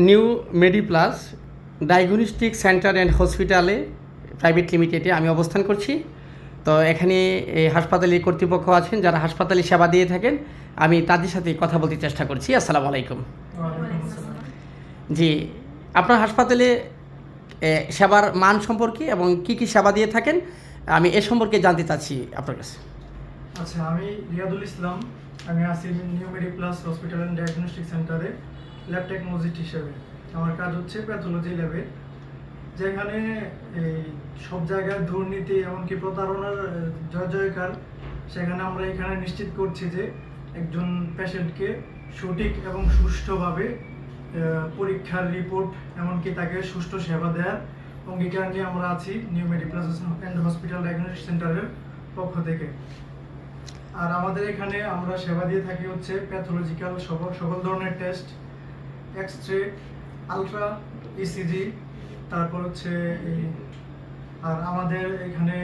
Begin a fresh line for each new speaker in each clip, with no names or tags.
New Mediplus diagnostic centre and হসপিটালে private লিমিটেডে আমি অবস্থান করছি। তো এখানে এই হাসপাতালের কর্তৃপক্ষ আছেন যারা হাসপাতালে সেবা দিয়ে থাকেন, আমি তাদের সাথে কথা বলতে চেষ্টা করছি। আসসালামু আলাইকুম। জি, আপনার হাসপাতালে সেবার মান সম্পর্কে এবং কি কি সেবা দিয়ে থাকেন আমি এ সম্পর্কে জানতে চাচ্ছি আপনার কাছে।
আচ্ছা, আমি রিয়াদুল ইসলাম। আমি আছি new Mediplus hospital and diagnostic সেন্টারে ল্যাব টেকনোলজিস্ট হিসেবে। আমার কাজ হচ্ছে প্যাথোলজি ল্যাবে, যেখানে এই সব জায়গায় দুর্নীতি এমনকি প্রতারণার জয়কার। সেখানে আমরা এখানে নিশ্চিত করছি যে একজন পেশেন্টকে সঠিক এবং সুষ্ঠুভাবে পরীক্ষার রিপোর্ট এমনকি তাকে সুষ্ঠু সেবা দেওয়ার অঙ্গীকার নিয়ে আমরা আছি new Mediplus and hospital diagnostic সেন্টারের পক্ষ থেকে। আর আমাদের এখানে আমরা সেবা দিয়ে থাকি হচ্ছে প্যাথোলজিক্যাল সকল ধরনের টেস্ট, এক্স-রে, আলট্রা, ইসিজি, তারপর হচ্ছে আর আমাদের এখানে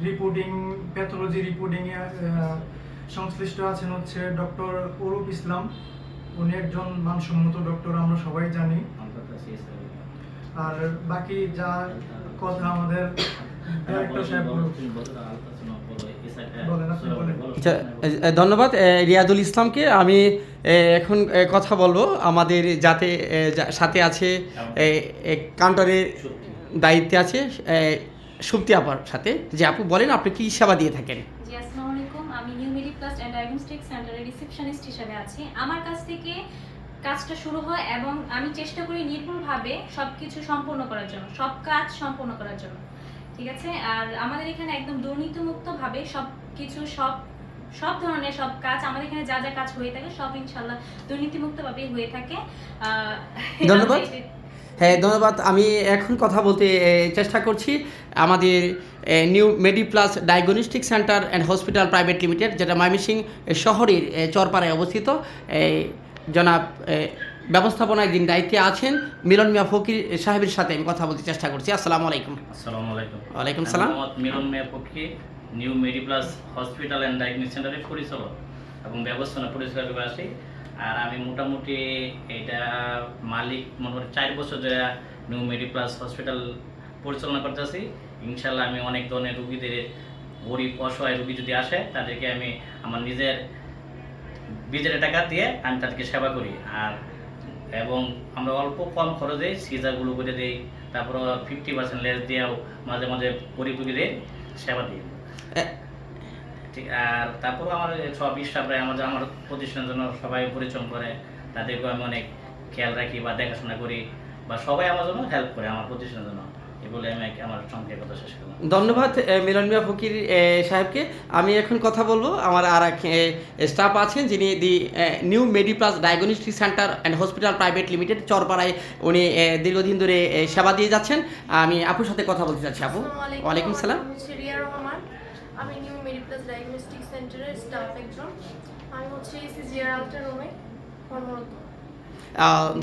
রিপোর্টিং, প্যাথোলজি রিপোর্টিংয়ে সংশ্লিষ্ট আছেন হচ্ছে ডক্টর অরূপ ইসলাম। উনি একজন মানসম্মত ডক্টর, আমরা সবাই জানি। আর বাকি যা কথা আমাদের
ধন্যবাদ রিয়াদুল ইসলামকে। আমি এখন কথা বলবো আমাদের যাতে সাথে আছে কাউন্টারের দায়িত্বে আছে সুপ্তি আপার সাথে। যে আপু বলেন আপনি কি সেবা দিয়ে থাকেন?
জি, আসসালামু আলাইকুম। আমি নিউ মেডিপ্লাস অ্যান্ড ডায়াগনস্টিক সেন্টারের রিসেপশনিস্ট হিসেবে আছি। আমার কাছ থেকে কাজটা শুরু হয় এবং আমি চেষ্টা করি নির্ভুলভাবে সবকিছু সম্পূর্ণ করার জন্য, সব কাজ সম্পূর্ণ করার জন্য, ঠিক আছে। আর আমাদের এখানে একদম দুর্নীতিমুক্তভাবে সবকিছু সব ধরনের সব কাজ আমাদের এখানে যা যা কাজ হয়ে থাকে সব ইনশাআল্লাহ দুর্নীতিমুক্তভাবে হয়ে থাকে।
ধন্যবাদ। হ্যাঁ, ধন্যবাদ। আমি এখন কথা বলতে চেষ্টা করছি আমাদের new Mediplus diagnostic centre and hospital private limited, যেটা ময়মনসিংহ শহরের চরপাড়ায় অবস্থিত। জনাব ব্যবস্থাপনায় যিনি দায়িত্বে আছেন মিলন মিয়া ফকির সাহেবের সাথে আমি কথা বলতে চেষ্টা করছি। আসসালামু আলাইকুম।
আসসালামু আলাইকুম।
ওয়ালাইকুম সালাম।
Milon Mia Fakir, new Mediplus hospital and diagnostic সেন্টারের পরিচালক এবং ব্যবস্থাপনা পরিচালক হিসেবে আছি। আর আমি মোটামুটি এটা মালিক মোটামুটি 4 বছর ধরে নিউ মেডিপ্লাস হসপিটাল পরিচালনা করতেছি। ইনশাল্লাহ আমি অনেক ধরনের রুগীদের, গরিব অসহায় রুগী যদি আসে তাদেরকে আমি আমার নিজের টাকা দিয়ে আমি তাদেরকে সেবা করি। আর এবং আমরা অল্প কম খরচে সিজারগুলো করে দিই, তারপর 50% লেস দিয়েও মাঝে মাঝে গরিব রুগীদের সেবা দিই। ঠিক। আর তারপর আমার সব স্টাফরা আমার প্রতিষ্ঠানের জন্য সবাই পরিশ্রম করে, তাদেরকেও আমি অনেক খেয়াল রাখি বা দেখাশোনা করি, বা সবাই আমার জন্য হেল্প করে আমার প্রতিষ্ঠানের জন্য। এগুলো আমি আমার সংক্ষেপে কথা শেষ করলাম।
ধন্যবাদ মিলন মিয়া ফকির সাহেবকে। আমি এখন কথা বলবো আমার আর এক স্টাফ আছেন যিনি new Mediplus diagnostic centre and hospital private limited চরপাড়ায় উনি দীর্ঘদিন ধরে সেবা দিয়ে যাচ্ছেন। আমি আপুর সাথে কথা বলতে চাচ্ছি। আপু ওয়ালাইকুম সালাম।
রিয়া রহমান। আমি নিউ মেডিপ্লাস ডায়াগনস্টিক সেন্টারের স্টাফ একজন। আমি হচ্ছে সিজিআর আলট্রা রুমে কর্মরত।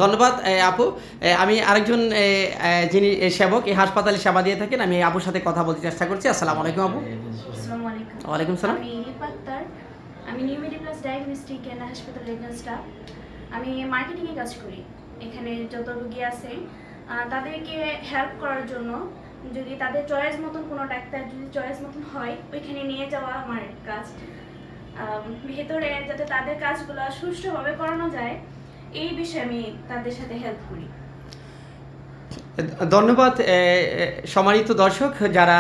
ধন্যবাদ আপু। আমি আরেকজন যিনি সেবক এই হাসপাতালে সেবা দিয়ে থাকেন, আমি আপুর সাথে কথা বলতে চেষ্টা করছি। আসসালামু আলাইকুম আপু।
আসসালামু আলাইকুম।
ওয়ালাইকুম সালাম।
আমি পাক্তার। আমি নিউ মেডিপ্লাস ডায়াগনস্টিক অ্যান্ড হাসপাতাল একজন স্টাফ। আমি মার্কেটিংয়ে কাজ করি। এখানে যত রোগী আছে তাদেরকে হেল্প করার জন্য, যদি তাদের চয়েস মতন কোনো ডাক্তার যদি চয়েস মতন হয় ওইখানে নিয়ে যাওয়া আমার কাজ। ভেতরে যাতে তাদের কাজগুলো সুষ্ঠুভাবে করানো যায় এই বিষয়ে আমি তাদের সাথে হেল্প করি।
ধন্যবাদ সম্মানিত দর্শক যারা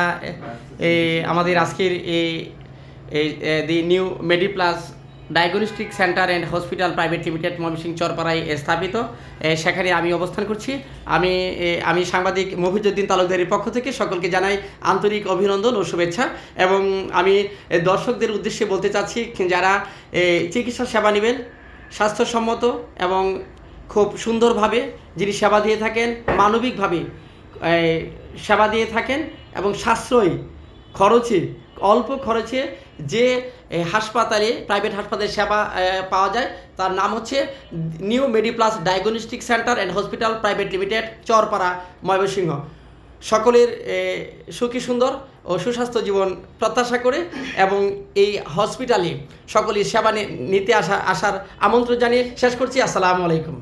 আমাদের আজকের the new Mediplus diagnostic centre and hospital private limited Mymensingh চরপাড়ায় স্থাপিত, সেখানে আমি অবস্থান করছি। আমি সাংবাদিক মফিজউদ্দিন তালুকদারের পক্ষ থেকে সকলকে জানাই আন্তরিক অভিনন্দন ও শুভেচ্ছা। এবং আমি দর্শকদের উদ্দেশ্যে বলতে চাচ্ছি যারা চিকিৎসা সেবা নেবেন স্বাস্থ্যসম্মত এবং খুব সুন্দরভাবে যিনি সেবা দিয়ে থাকেন, মানবিকভাবে সেবা দিয়ে থাকেন এবং সাশ্রয়ী খরচে, অল্প খরচে যে হাসপাতালে প্রাইভেট হাসপাতালে সেবা পাওয়া যায় তার নাম হচ্ছে new Mediplus diagnostic centre and hospital private limited Charpara Mymensingh. সকলের সুখী সুন্দর ও সুস্বাস্থ্য জীবন প্রত্যাশা করে এবং এই হসপিটালে সকলের সেবা নিতে আসার আমন্ত্রণ জানিয়ে শেষ করছি। আসসালামু আলাইকুম।